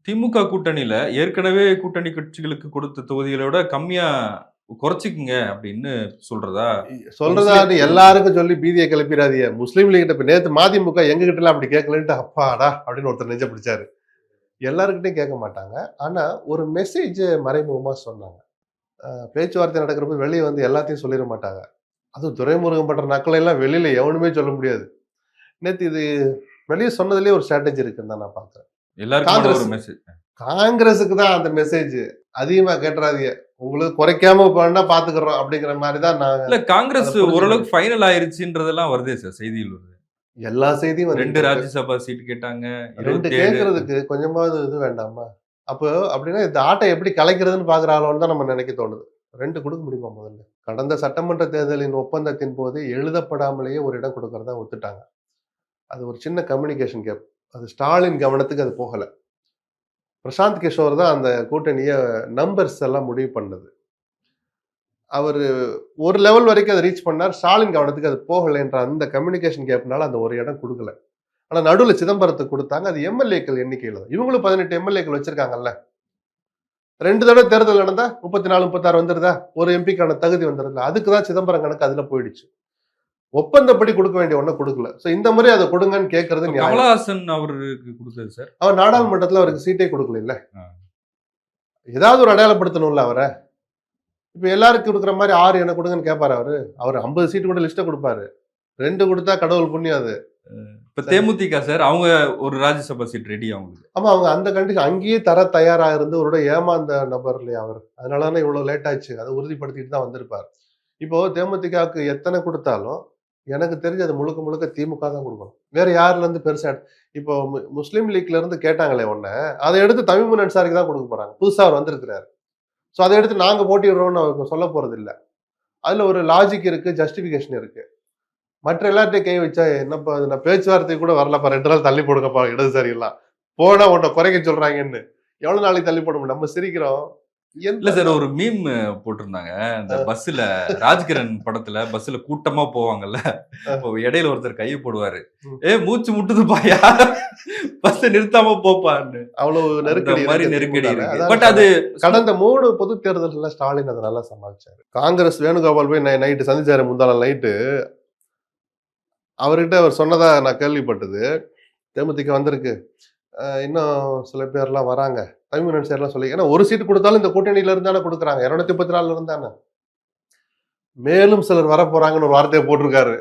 திமுக கூட்டணியில ஏற்கனவே கூட்டணி கட்சிகளுக்கு கொடுத்த தொகுதிகளை விட கம்மியா குறைச்சிக்குங்க அப்படின்னு சொல்றதா? சொல்றதான்னு முஸ்லிம் எல்லாருக்கும் சொல்லி பீதியை கிளப்பிடாதீங்க. முஸ்லீம் லீக் இப்ப நேத்து மதிமுக எங்க கிட்ட எல்லாம் அப்படி கேட்கலன்ட்டு அப்பாடா அப்படின்னு ஒருத்தர் நெஞ்ச பிடிச்சாரு. எல்லாருக்கிட்டையும் கேட்க மாட்டாங்க. ஆனா ஒரு மெசேஜ் மறைமுகமா சொன்னாங்க. பேச்சுவார்த்தை நடக்கிறப்ப வெளியே வந்து எல்லாத்தையும் சொல்லிட மாட்டாங்க. அதுவும் துரைமுருகன் பண்ற நக்கலை எல்லாம் வெளியில எவனுமே சொல்ல முடியாது. நேத்து இது வெளியே சொன்னதுலயே ஒரு ஸ்ட்ராட்டஜி இருக்குன்னு தான் நான் பாக்குறேன். எல்லாருக்குமான ஒரு காங்கிரஸ் மெசேஜ். காங்கிரஸுக்கு தான் அந்த மெசேஜ். அதிகமா கேட்டுறாதீங்க. உங்களுக்கு குறைக்காம பண்ணா பாத்துக்கிறோம் அப்படிங்கிற மாதிரி தான் நான் இல்ல அத காங்கிரஸ் புரிஞ்சுக்க ஓரளவுக்கு முடியும். ஃபைனல் ஆயிருச்சுன்றதெல்லாம் வருதே சார், செய்திகள் வருது. எல்லா செய்தியும் 2 வந்துகிட்டு இருக்கு. ராஜ்யசபா சீட் கேட்டாங்க. 2 27. கேட்கறதுக்கு கொஞ்சமாவது இது வேண்டாமா? அப்போ அப்படின்னா இந்த ஆட்டை எப்படி கலைக்கிறதுன்னு பார்க்குறாளோன்னு தான் நம்ம நினைக்க தோணுது. 2 குடுக்க முடியுமா முதல்ல? கடந்த சட்டமன்ற தேர்தலின் ஒப்பந்தத்தின் போது எழுதப்படாமலேயே ஒரு இடம் குடுக்கறதா ஒத்துட்டாங்க. அது ஒரு சின்ன கம்யூனிகேஷன் கேப். அது ஸ்டாலின் கவனத்துக்கு அது போகல. பிரசாந்த் கிஷோர் தான் அந்த கூட்டணிய நம்பர்ஸ் எல்லாம் முடிவு பண்ணது. அவரு ஒரு லெவல் வரைக்கும் அத ரீச் பண்ணார். ஸ்டாலின் கவனத்துக்கு அது போகலைன்ற அந்த கம்யூனிகேஷன் கேப்னால அந்த ஒரு இடம் குடுக்கல. ஆனா நடுவுல சிதம்பரத்துக்கு குடுத்தாங்க. அது எம்.எல்.ஏக்கள் எண்ணிக்கையில தான். இவங்களும் 18 எம்.எல்.ஏக்கள் வச்சிருக்காங்கல்ல. 2 தடவ தேர்தல் நடந்தா 34, 36 வந்துருதா? ஒரு எம்பிக்கான தகுதி வந்துருதுல. அதுக்கு தான் சிதம்பரம் கணக்கு அதுல போயிடுச்சு. ஒப்பந்தப்படி குடுக்க வேண்டிய ஒண்ண குடுக்கல. சோ இந்த முறை அத குடுங்கன்னு கேட்கறது இப்ப நியாயம். கமலஹாசன் அவருக்கு குடுத்தது சார். அவர் ம். நாடாளுமன்றத்துல அவருக்கு சீட்டே குடுக்கலைல்ல. ஆ. ஏதாவது ஒரு அடையாளப்படுத்தணும்ல அவர. இப்ப எல்லாருக்கும் குடுக்குற மாரி 6 எனக்கு குடுங்கன்னு கேட்பாரா அவரு? அவரு 50 சீட் கூட லிஸ்ட்ட குடுப்பாரு. 2 குடுத்தா கடவுள் புண்ணியம் அது. இப்ப சரி. தேமுதிக சார், அவங்க ஒரு ராஜ்யசபா சீட் ரெடி அவங்களுக்கு. ஆமா அவங்க அந்த கண்டிஷன் அங்கேயே தர தயாரா இருந்து ஒரு ஏமாந்த நபர் இல்லையா அவர். அதனால தானே இவ்வளவு லேட் ஆச்சு. அத உறுதிப்படுத்திட்டு தான் வந்திருப்பார். இப்போ தேமுதிகவுக்கு எத்தன குடுத்தாலும், எனக்கு தெரிஞ்சு அது முழுக்க முழுக்க திமுக தான் குடுக்கணும். வேற யார்ல இருந்து பெருசா இப்போ முஸ்லீம் லீக்ல இருந்து கேட்டாங்களே ஒண்ண, அத எடுத்து தமிமுன் அன்சாரிக்கு தான் குடுக்க போறாங்க. புதுசா அவர் வந்திருக்கிறாரு. சோ அத எடுத்து நாங்க போட்டியிடுறோம்னு அவங்க சொல்ல போறதில்ல. அதுல ஒரு லாஜிக் இருக்கு, ஜஸ்டிபிகேஷன் இருக்கு. மற்ற எல்லார்ட்டயும் கை வச்சா என்னப்பா அது நான் பேச்சுவார்த்தைக்கு கூட வரலப்பா 2 நாள் தள்ளி போடுங்கப்பா இடதுசாரி எல்லாம். போனா உன்ன குறைக்க சொல்றாங்கன்னு. எவ்வளவு நாளைக்கு தள்ளி போட முடியும்? நம்ம சிரிக்கிறோம். இல்ல எந்த சார், ஒரு மீம் போட்டிருந்தாங்க. இந்த பஸ்ஸுல ராஜ்கிரண் படத்துல பஸ்ஸுல கூட்டமா போவாங்கல்ல. அ, அப்போ இடையில ஒருத்தர் கைய போடுவாரு. ம். மூச்சு முட்டுதுப்பா பஸ்ஸ நிறுத்தாம போப்பான்னு. அவ்வளவு அந்த நெருக்கடி மாரி இருக்கு நெருக்கடி திமுகல. இருக்கு. அதான் பட் அது சொன்னேன். கடந்த 3 பொது தேர்தல்கள்ல ஸ்டாலின் அத நல்லா சமாளிச்சாரு. காங்கிரஸ் வேணுகோபால் போய் நைட்டு சந்திச்சாரு முந்தா நாள் நைட்டு. அவர்கிட்ட அவர் சொன்னதா நான் கேள்விப்பட்டது. தேமுதிக வந்திருக்கு. இன்னும் சில பேர்லாம் வராங்க. தமிழ் அன்சாரிலாம் சொல்லி ஏன்னா ஒரு சீட் குடுத்தாலும் இந்த கூட்டணியில இருந்து தானே குடுக்குறாங்க. 234ல இருந்து தானே. மேலும் சிலர் வரப்போறாங்கன்னு ஒரு வார்த்தைய போட்டிருக்காரு.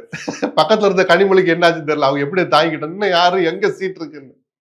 பக்கத்துல இருந்த கனிமொழிக்கு என்னாச்சுன்னு தெரியல. அவங்க எப்படி தாங்கிக்கிட்டாங்க? இன்னும் யாரு எங்க சீட் இருக்குன்னு.